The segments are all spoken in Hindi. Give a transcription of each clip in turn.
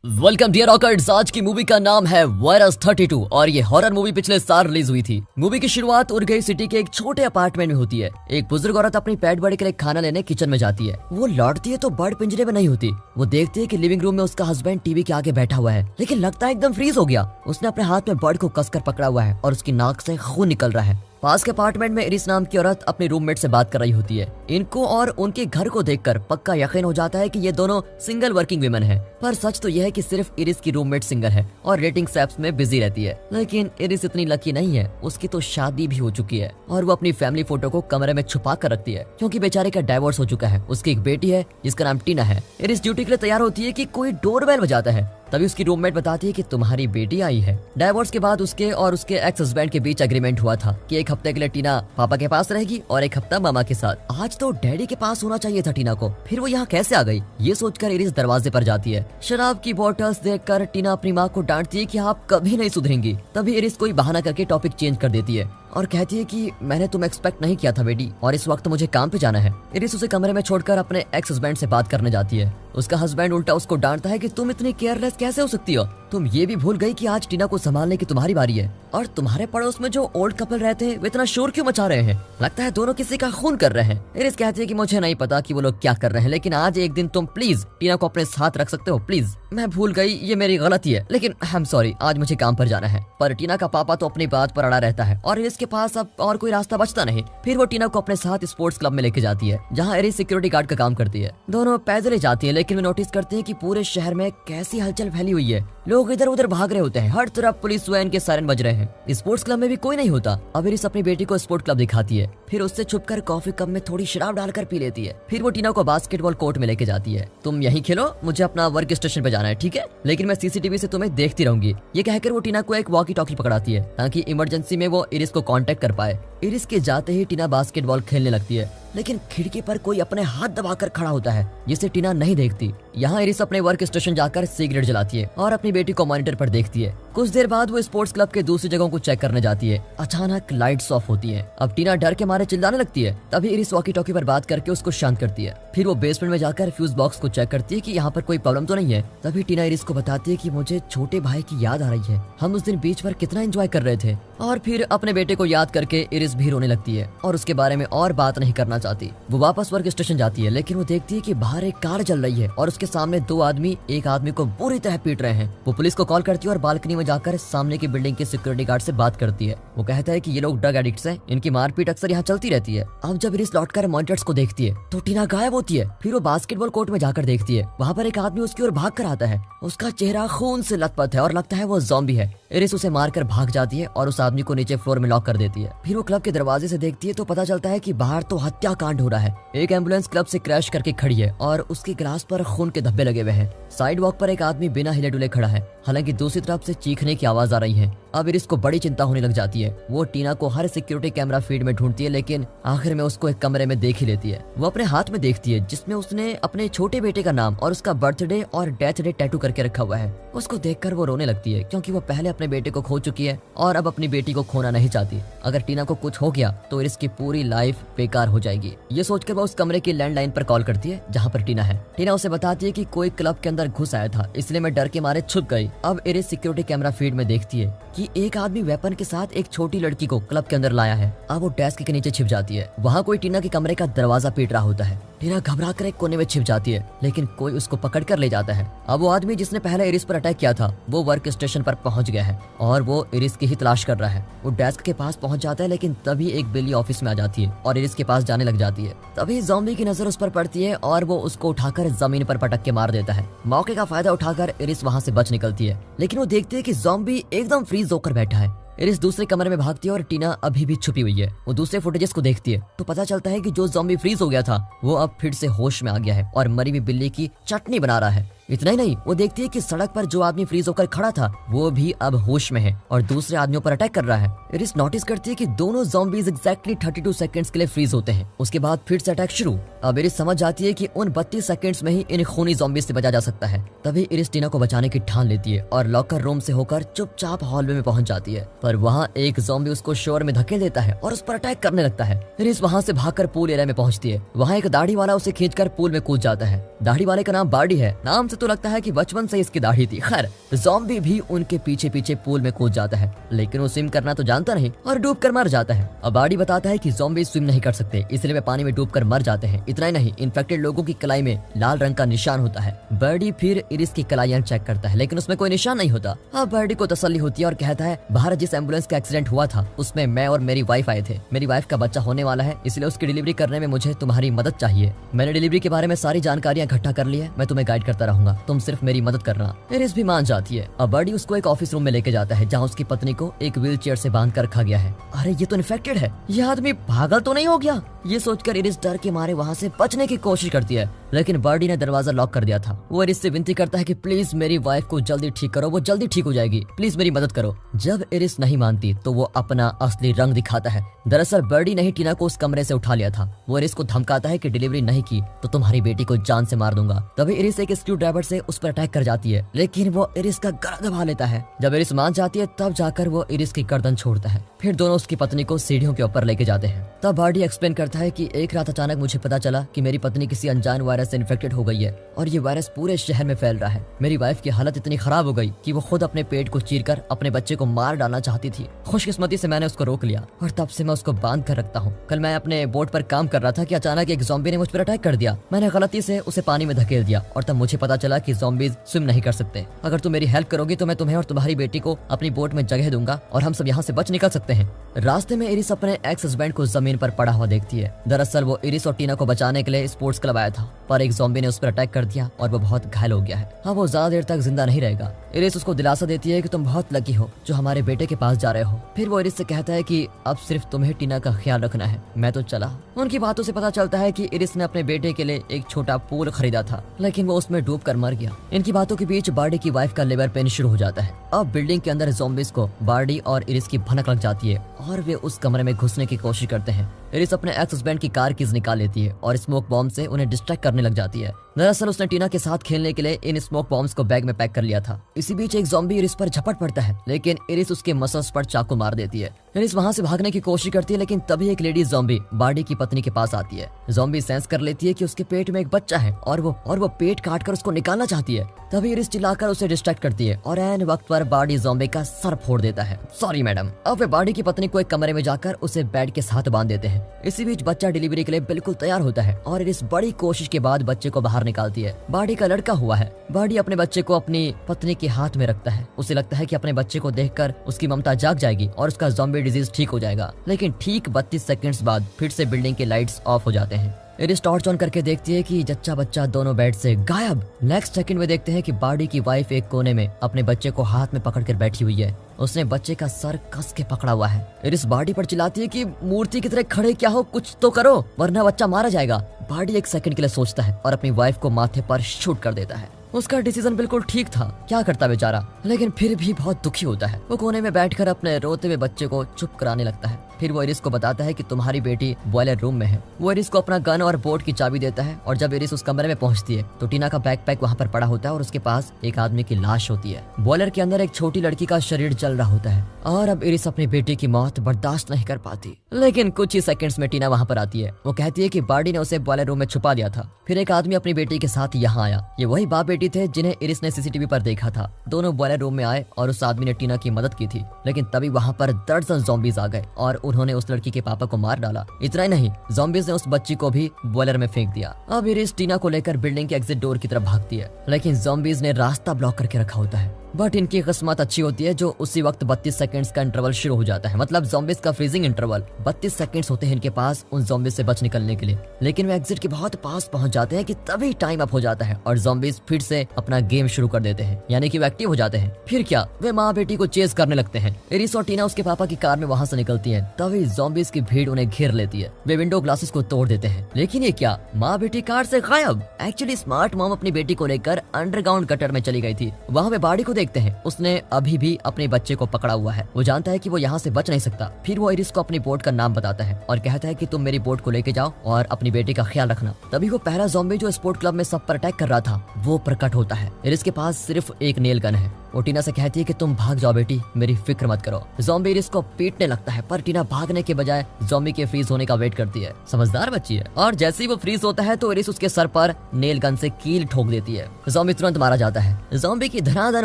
Welcome dear rockers. आज की मूवी का नाम है वायरस 32 और ये हॉरर मूवी पिछले साल रिलीज हुई थी। मूवी की शुरुआत उरगई सिटी के एक छोटे अपार्टमेंट में होती है। एक बुजुर्ग औरत अपनी पेट बर्ड के लिए खाना लेने किचन में जाती है। वो लौटती है तो बर्ड पिंजरे में नहीं होती। वो देखती है कि लिविंग रूम में उसका हस्बैंड टीवी के आगे बैठा हुआ है, लेकिन लगता है एकदम फ्रीज हो गया। उसने अपने हाथ में बर्ड को कसकर पकड़ा हुआ है और उसकी नाक से खून निकल रहा है। पास के अपार्टमेंट में इरिस नाम की औरत अपनी रूममेट से बात कर रही होती है। इनको और उनके घर को देखकर पक्का यकीन हो जाता है कि ये दोनों सिंगल वर्किंग वीमेन हैं। पर सच तो यह है कि सिर्फ इरिस की रूममेट सिंगल है और रेटिंग एप्स में बिजी रहती है। लेकिन इरिस इतनी लकी नहीं है, उसकी तो शादी भी हो चुकी है और वो अपनी फैमिली फोटो को कमरे में छुपा कर रखती है क्योंकि बेचारे का डाइवोर्स हो चुका है। उसकी एक बेटी है जिसका नाम टीना है। इरिस ड्यूटी के लिए तैयार होती है कि कोई डोरबेल बजाता है। तभी उसकी रूममेट बताती है कि तुम्हारी बेटी आई है। डाइवोर्स के बाद उसके और उसके एक्स हस्बैंड के बीच एग्रीमेंट हुआ था कि एक हफ्ते के लिए टीना पापा के पास रहेगी और एक हफ्ता मामा के साथ। आज तो डैडी के पास होना चाहिए था टीना को, फिर वो यहाँ कैसे आ गई? ये सोचकर इरिस दरवाजे पर जाती है। शराब की बोतल्स देखकर टीना अपनी माँ को डांटती है कि आप कभी नहीं सुधरेंगी। तभी इरिस कोई बहाना करके टॉपिक चेंज कर देती है और कहती है कि मैंने तुम एक्सपेक्ट नहीं किया था बेटी और इस वक्त मुझे काम पे जाना है। इरिस उसे कमरे में छोड़कर अपने एक्स हस्बैंड से बात करने जाती है। उसका हस्बैंड उल्टा उसको डांटता है कि तुम इतनी केयरलेस कैसे हो सकती हो? तुम ये भी भूल गई कि आज टीना को संभालने की तुम्हारी बारी है। और तुम्हारे पड़ोस में जो ओल्ड कपल रहते हैं वो इतना शोर क्यों मचा रहे हैं? लगता है दोनों किसी का खून कर रहे हैं। इरिस कहती है कि मुझे नहीं पता कि वो लोग क्या कर रहे हैं, लेकिन आज एक दिन तुम प्लीज टीना को अपने साथ रख सकते हो प्लीज। मैं भूल गई, ये मेरी गलती है, लेकिन आई एम सॉरी, आज मुझे काम पर जाना है। पर टीना का पापा तो अपनी बात पर अड़ा रहता है और इरिस के पास अब और कोई रास्ता बचता नहीं। फिर वो टीना को अपने साथ स्पोर्ट्स क्लब में लेके जाती है जहाँ इरिस सिक्योरिटी गार्ड का काम करती है। दोनों पैदल ही जाती है, लेकिन वे नोटिस करते हैं कि पूरे शहर में कैसी हलचल फैली हुई है। लोग इधर उधर भाग रहे होते हैं, हर तरफ पुलिस वैन के सायरन बज रहे हैं। स्पोर्ट्स क्लब में भी कोई नहीं होता। अब इरिस अपनी बेटी को स्पोर्ट्स क्लब दिखाती है, फिर उससे छुपकर कॉफी कप में थोड़ी शराब डालकर पी लेती है। फिर वो टीना को बास्केटबॉल कोर्ट में लेके जाती है। तुम यहीं खेलो, मुझे अपना वर्क स्टेशन पे जाना है, ठीक है? लेकिन मैं सीसीटीवी से तुम्हें देखती रहूंगी। ये कहकर वो टीना को एक वॉकी टॉकी पकड़ाती है ताकि इमरजेंसी में वो इरिस को कांटेक्ट कर पाए। इरिस के जाते ही टीना बास्केटबॉल खेलने लगती है, लेकिन खिड़की पर कोई अपने हाथ दबाकर खड़ा होता है जिसे टीना नहीं देखती। यहाँ इरिस अपने वर्क स्टेशन जाकर सिगरेट जलाती है और अपनी बेटी को मॉनिटर पर देखती है। कुछ देर बाद वो स्पोर्ट्स क्लब के दूसरी जगहों को चेक करने जाती है। अचानक लाइट्स ऑफ होती हैं। अब टीना डर के मारे चिल्लाने लगती है। तभी इरिस वॉकी टॉकी पर बात करके उसको शांत करती है। फिर वो बेसमेंट में जाकर फ्यूज बॉक्स को चेक करती है कि यहाँ पर कोई प्रॉब्लम तो नहीं है। तभी टीना इरिस को बताती है कि मुझे छोटे भाई की याद आ रही है, हम उस दिन बीच पर कितना एंजॉय कर रहे थे। और फिर अपने बेटे को याद करके इरिस भी रोने लगती है और उसके बारे में और बात नहीं करना चाहती। वो वापस वर्क स्टेशन जाती है, लेकिन वो देखती है कि बाहर एक कार चल रही है और उसके सामने दो आदमी एक आदमी को बुरी तरह पीट रहे हैं। वो पुलिस को कॉल करती है और बालकनी में जाकर सामने की बिल्डिंग के सिक्योरिटी गार्ड से बात करती है। वो कहता है कि ये लोग ड्रग एडिक्ट्स हैं, इनकी मारपीट अक्सर यहाँ चलती रहती है। अब जब इरिस लौटकर मॉनिटर्स को देखती है तो टीना गायब होती है। फिर वो बास्केटबॉल कोर्ट में जाकर देखती है, वहाँ पर एक आदमी उसकी ओर भाग कर आता है। उसका चेहरा खून से लथपथ है और लगता है वो ज़ॉम्बी है। इरिस उसे मारकर भाग जाती है और उस आदमी को नीचे फ्लोर में लॉक कर देती है। फिर वो क्लब के दरवाजे से देखती है तो पता चलता है कि बाहर तो हत्याकांड हो रहा है। एक एम्बुलेंस क्लब से क्रैश करके खड़ी है और उसके ग्लास पर खून के धब्बे लगे हुए हैं। साइड वॉक पर एक आदमी बिना हिले डुले खड़ा है, हालांकि दूसरी तरफ से चीखने की आवाज आ रही है। अब इरिस को बड़ी चिंता होने लग जाती है। वो टीना को हर सिक्योरिटी कैमरा फीड में ढूंढती है, लेकिन आखिर में उसको एक कमरे में देख ही लेती है। वो अपने हाथ में देखती है जिसमें उसने अपने छोटे बेटे का नाम और उसका बर्थडे और डेथ डे टैटू करके रखा हुआ है। उसको देखकर वो रोने लगती है क्योंकि वो पहले अपने बेटे को खो चुकी है और अब अपनी बेटी को खोना नहीं चाहती। अगर टीना को कुछ हो गया तो इरिस की पूरी लाइफ बेकार हो जाएगी। ये सोचकर वो उस कमरे की लैंडलाइन पर कॉल करती है जहाँ पर टीना है। टीना उसे बताती है कि कोई क्लब के अंदर घुस आया था, इसलिए मैं डर के मारे छुप गई। अब इरिस सिक्योरिटी कैमरा फीड में देखती है कि एक आदमी वेपन के साथ एक छोटी लड़की को क्लब के अंदर लाया है। अब वो डेस्क के नीचे छिप जाती है। वहाँ कोई टीना के कमरे का दरवाजा पीट रहा होता है। टीना घबरा कर एक कोने में छिप जाती है, लेकिन कोई उसको पकड़ कर ले जाता है। अब वो आदमी जिसने पहले इरिस पर अटैक किया था वो वर्क स्टेशन पर पहुंच गया है और वो इरिस की ही तलाश कर रहा है। वो डेस्क के पास पहुंच जाता है, लेकिन तभी एक बिल्ली ऑफिस में आ जाती है और इरिस के पास जाने लग जाती है। तभी ज़ॉम्बी की नजर उस पर पड़ती है और वो उसको उठाकर जमीन पर पटक के मार देता है। मौके का फायदा उठाकर इरिस वहाँ से बच निकलती है, लेकिन वो देखती है कि ज़ॉम्बी एकदम फ्रीज होकर बैठा है। इरिस दूसरे कमरे में भागती है और टीना अभी भी छुपी हुई है। वो दूसरे फुटेजेस को देखती है तो पता चलता है कि जो ज़ॉम्बी फ्रीज हो गया था वो अब फिर से होश में आ गया है और मरी हुई बिल्ली की चटनी बना रहा है। इतना ही नहीं, वो देखती है कि सड़क पर जो आदमी फ्रीज होकर खड़ा था वो भी अब होश में है और दूसरे आदमियों पर अटैक कर रहा है। इरिस नोटिस करती है कि दोनों ज़ॉम्बीज एग्जैक्टली 32 सेकंड्स के लिए फ्रीज होते हैं। उसके बाद फिर से अटैक शुरू। अब इरिस समझ जाती है कि उन 32 सेकंड्स में ही इन खूनी ज़ॉम्बीज से बचा जा सकता है। तभी इरिस टीना को बचाने की ठान लेती है और लॉकर रूम से होकर चुपचाप हॉलवे में पहुंच जाती है। पर वहाँ एक ज़ॉम्बी उसको शोर में धकेल देता है और उस पर अटैक करने लगता है। इरिस वहाँ से भागकर पूल एरिया में पहुंचती है। वहाँ एक दाढ़ी वाला उसे खींचकर पूल में कूद जाता है। दाढ़ी वाले का नाम बार्डी है। नाम से तो लगता है कि बचपन से इसकी दाढ़ी थी। खैर, ज़ॉम्बी भी उनके पीछे पीछे पूल में कूद जाता है, लेकिन वो स्विम करना तो जानता नहीं और डूब कर मर जाता है। अब बार्डी बताता है कि ज़ॉम्बी स्विम नहीं कर सकते, इसलिए वे पानी में डूब कर मर जाते हैं। इतना ही नहीं, इन्फेक्टेड लोगों की कलाई में लाल रंग का निशान होता है। बार्डी फिर इरिस की कलाइयां चेक करता है, लेकिन उसमें कोई निशान नहीं होता। अब बार्डी को तसल्ली होती है और कहता है, बाहर जिस एम्बुलेंस का एक्सीडेंट हुआ था उसमें मैं और मेरी वाइफ आए थे। मेरी वाइफ का बच्चा होने वाला है, इसलिए उसकी डिलीवरी करने में मुझे तुम्हारी मदद चाहिए। मैंने डिलीवरी के बारे में सारी जानकारियां इकट्ठा कर ली है, मैं तुम्हें गाइड करता रहूंगा, तुम सिर्फ मेरी मदद करना। इरिस भी मान जाती है। अब बार्डी उसको एक ऑफिस रूम में लेके जाता है जहाँ उसकी पत्नी को एक व्हील चेयर से बांध कर रखा गया है। अरे ये तो इन्फेक्टेड है, ये आदमी पागल तो नहीं हो गया? ये सोचकर इरिस डर के मारे वहाँ से बचने की कोशिश करती है, लेकिन बार्डी ने दरवाजा लॉक कर दिया था। वो इरिस से विनती करता है कि प्लीज मेरी वाइफ को जल्दी ठीक करो, वो जल्दी ठीक हो जाएगी, प्लीज मेरी मदद करो। जब इरिस नहीं मानती तो वो अपना असली रंग दिखाता है। दरअसल बार्डी ने ही टीना को उस कमरे से उठा लिया था। वो इरिस को धमकाता है कि डिलीवरी नहीं की तो तुम्हारी बेटी को जान से मार दूंगा। तभी इरिस एक स्क्रू ड्राइवर से उस पर अटैक कर जाती है, लेकिन वो इरिस का गला दबा लेता है। जब इरिस मान जाती है तब जाकर वो इरिस की गर्दन छोड़ता है। फिर दोनों उसकी पत्नी को सीढ़ियों के ऊपर लेके जाते हैं। तब बार्डी एक्सप्लेन करता है कि एक रात अचानक मुझे पता चला कि मेरी पत्नी किसी अनजान वायरस से इन्फेक्टेड हो गई है और ये वायरस पूरे शहर में फैल रहा है। मेरी वाइफ की हालत इतनी खराब हो गई कि वो खुद अपने पेट को चीरकर अपने बच्चे को मार डालना चाहती थी। खुशकिस्मती से मैंने उसको रोक लिया और तब से मैं उसको बांध कर रखता हूँ। कल मैं अपने बोट पर काम कर रहा था कि अचानक एक ज़ॉम्बी ने मुझ पर अटैक कर दिया। मैंने गलती से उसे पानी में धकेल दिया और तब मुझे पता चला कि ज़ॉम्बीज स्विम नहीं कर सकते। अगर तुम मेरी हेल्प करोगी तो मैं तुम्हें और तुम्हारी बेटी को अपनी बोट में जगह दूंगा और हम सब यहाँ से बच निकल सकते हैं। रास्ते में इरिस अपने एक्स हस्बैंड को जमीन पर पड़ा हुआ देखती है। दरअसल वो इरिस और टीना को बचाने के लिए स्पोर्ट्स क्लब आया था, पर एक ज़ॉम्बी ने उस पर अटैक कर दिया और वो बहुत घायल हो गया है। हाँ, वो ज्यादा देर तक जिंदा नहीं रहेगा। इरिस उसको दिलासा देती है कि तुम बहुत लकी हो जो हमारे बेटे के पास जा रहे हो। फिर वो इरिस से कहता है कि अब सिर्फ तुम्हें टीना का ख्याल रखना है, मैं तो चला। उनकी बातों से पता चलता है कि इरिस ने अपने बेटे के लिए एक छोटा पूल खरीदा था, लेकिन वो उसमें डूब कर मर गया। इनकी बातों के बीच बार्डी की वाइफ का लेबर पेन शुरू हो जाता है। अब बिल्डिंग के अंदर ज़ॉम्बीज को बार्डी और इरिस की भनक लग जाती है और वे उस कमरे में घुसने की कोशिश करते हैं। इरिस अपने एक्स हस्बैंड की कार कीज निकाल लेती है और स्मोक बॉम्ब से उन्हें डिस्ट्रैक्ट करने लग जाती है। दरअसल उसने टीना के साथ खेलने के लिए इन स्मोक बॉम्ब्स को बैग में पैक कर लिया था। इसी बीच एक ज़ॉम्बी इरिस पर झपट पड़ता है, लेकिन इरिस उसके मसल्स पर चाकू मार देती है। इरिस वहां से भागने की कोशिश करती है, लेकिन तभी एक लेडी ज़ॉम्बी बार्डी की पत्नी के पास आती है। ज़ॉम्बी सेंस कर लेती है कि उसके पेट में एक बच्चा है और वो पेट काट कर उसको निकालना चाहती है। तभी इरिस चिल्लाकर उसे डिस्ट्रैक्ट करती है और ऐन वक्त पर बार्डी ज़ॉम्बी का सर फोड़ देता है। Sorry madam. अब वे बार्डी की पत्नी को एक कमरे में जाकर उसे बेड के साथ बांध देते हैं। इसी बीच बच्चा डिलीवरी के लिए बिल्कुल तैयार होता है और इरिस बड़ी कोशिश के बाद बच्चे को बाहर निकालती है। बार्डी का लड़का हुआ है। बार्डी अपने बच्चे को अपनी पत्नी के हाथ में रखता है। उसे लगता है कि अपने बच्चे को देखकर उसकी ममता जाग जाएगी और उसका ज़ॉम्बी डिजीज ठीक हो जाएगा, लेकिन ठीक 32 सेकंड्स बाद फिर से बिल्डिंग के लाइट्स ऑफ हो जाते हैं। इरिस टॉर्च ऑन करके देखती है कि जच्चा बच्चा दोनों बेड से गायब। नेक्स्ट सेकंड में देखते हैं कि बार्डी की वाइफ एक कोने में अपने बच्चे को हाथ में पकड़कर बैठी हुई है। उसने बच्चे का सर कस के पकड़ा हुआ है। इरिस बार्डी पर चिल्लाती है कि मूर्ति की तरह खड़े क्या हो, कुछ तो करो वरना बच्चा मारा जाएगा। बार्डी एक सेकंड के लिए सोचता है और अपनी वाइफ को माथे पर शूट कर देता है। उसका डिसीजन बिल्कुल ठीक था, क्या करता बेचारा, लेकिन फिर भी बहुत दुखी होता है। वो कोने में बैठकर अपने रोते हुए बच्चे को चुप कराने लगता है। फिर वो इरिस को बताता है कि तुम्हारी बेटी बॉयलर रूम में है। वो इरिस को अपना गन और बोट की चाबी देता है और जब इरिस उस कमरे में पहुंचती है तो टीना का बैकपैक वहां पर पड़ा होता है और उसके पास एक आदमी की लाश होती है। बॉयलर के अंदर एक छोटी लड़की का शरीर जल रहा होता है और अब इरिस अपनी बेटी की मौत बर्दाश्त नहीं कर पाती। लेकिन कुछ ही सेकंड्स में टीना वहां पर आती है। वो कहती है कि बार्डी ने उसे बॉयलर रूम में छुपा दिया था। फिर एक आदमी अपनी बेटी के साथ यहाँ आया। ये वही बाप बेटी थे जिन्हें इरिस ने सीसीटीवी पर देखा था। दोनों बॉयलर रूम में आए और उस आदमी ने टीना की मदद की थी, लेकिन तभी वहां पर दर्जन ज़ॉम्बीज आ गए और उन्होंने उस लड़की के पापा को मार डाला। इतना ही नहीं, ज़ॉम्बीज ने उस बच्ची को भी बॉयलर में फेंक दिया। अब इरिस टीना को लेकर बिल्डिंग के एग्जिट डोर की तरफ भागती है, लेकिन ज़ॉम्बीज ने रास्ता ब्लॉक करके रखा होता है। बट इनकी किस्मत अच्छी होती है जो उसी वक्त 32 सेकंड्स का इंटरवल शुरू हो जाता है, मतलब ज़ॉम्बीज का फ्रीजिंग इंटरवल। 32 सेकंड्स होते हैं इनके पास उन ज़ॉम्बीज से बच निकलने के लिए, लेकिन वे एग्जिट के बहुत पास पहुंच जाते हैं कि तभी टाइम अप हो जाता है और ज़ॉम्बीज फिर से अपना गेम शुरू कर देते हैं, यानी कि वे एक्टिव हो जाते हैं। फिर क्या, वे माँ बेटी को चेस करने लगते हैं। इरिस और टीना उसके पापा की कार में वहाँ से निकलती है, तभी ज़ॉम्बीज की भीड़ उन्हें घेर लेती है। वे विंडो ग्लासेस को तोड़ देते हैं, लेकिन ये क्या, माँ बेटी कार से गायब। एक्चुअली स्मार्ट मॉम अपनी बेटी को लेकर अंडरग्राउंड गटर में चली गई थी। वहाँ वे बाड़ी को देखते हैं, उसने अभी भी अपने बच्चे को पकड़ा हुआ है। वो जानता है कि वो यहाँ से बच नहीं सकता। फिर वो इरिस को अपनी बोट का नाम बताता है और कहता है कि तुम मेरी बोट को लेके जाओ और अपनी बेटी का ख्याल रखना। तभी वो पहला ज़ॉम्बी जो स्पोर्ट क्लब में सब पर अटैक कर रहा था वो प्रकट होता है। इरिस के पास सिर्फ एक नेल गन है। वो टीना से कहती है कि तुम भाग जाओ बेटी, मेरी फिक्र मत करो। ज़ॉम्बी इरिस को पीटने लगता है, पर टीना भागने के बजाय ज़ॉम्बी के फ्रीज होने का वेट करती है। समझदार बच्ची है। और जैसे ही वो फ्रीज होता है तो इरिस उसके सर पर नेल गन से कील ठोक देती है। ज़ॉम्बी तुरंत मारा जाता है। ज़ॉम्बी की धनाधन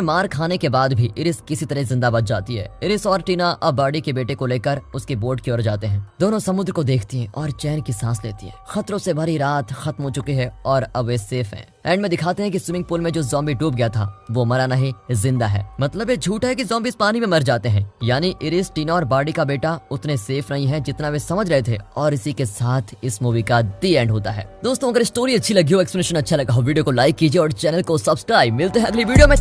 मार खाने के बाद भी इरिस किसी तरह जिंदा बच जाती है। इरिस और टीना अब बाड़ी के बेटे को लेकर उसकी बोट की ओर जाते हैं। दोनों समुद्र को देखती हैं और चैन की सांस लेती हैं। खतरों से भरी रात खत्म हो चुकी है और अब वे सेफ हैं। एंड में दिखाते हैं कि स्विमिंग पूल में जो ज़ॉम्बी डूब गया था वो मरा नहीं, जिंदा है। मतलब ये झूठ है कि ज़ॉम्बीज पानी में मर जाते हैं। यानी इरिस, टीना और बाड़ी का बेटा उतने सेफ नहीं है जितना वे समझ रहे थे। और इसी के साथ इस मूवी का दी एंड होता है। दोस्तों, अगर स्टोरी अच्छी लगी हो, एक्सप्लेनेशन अच्छा लगा हो, वीडियो को लाइक कीजिए और चैनल को सब्सक्राइब। मिलते हैं अगली वीडियो में।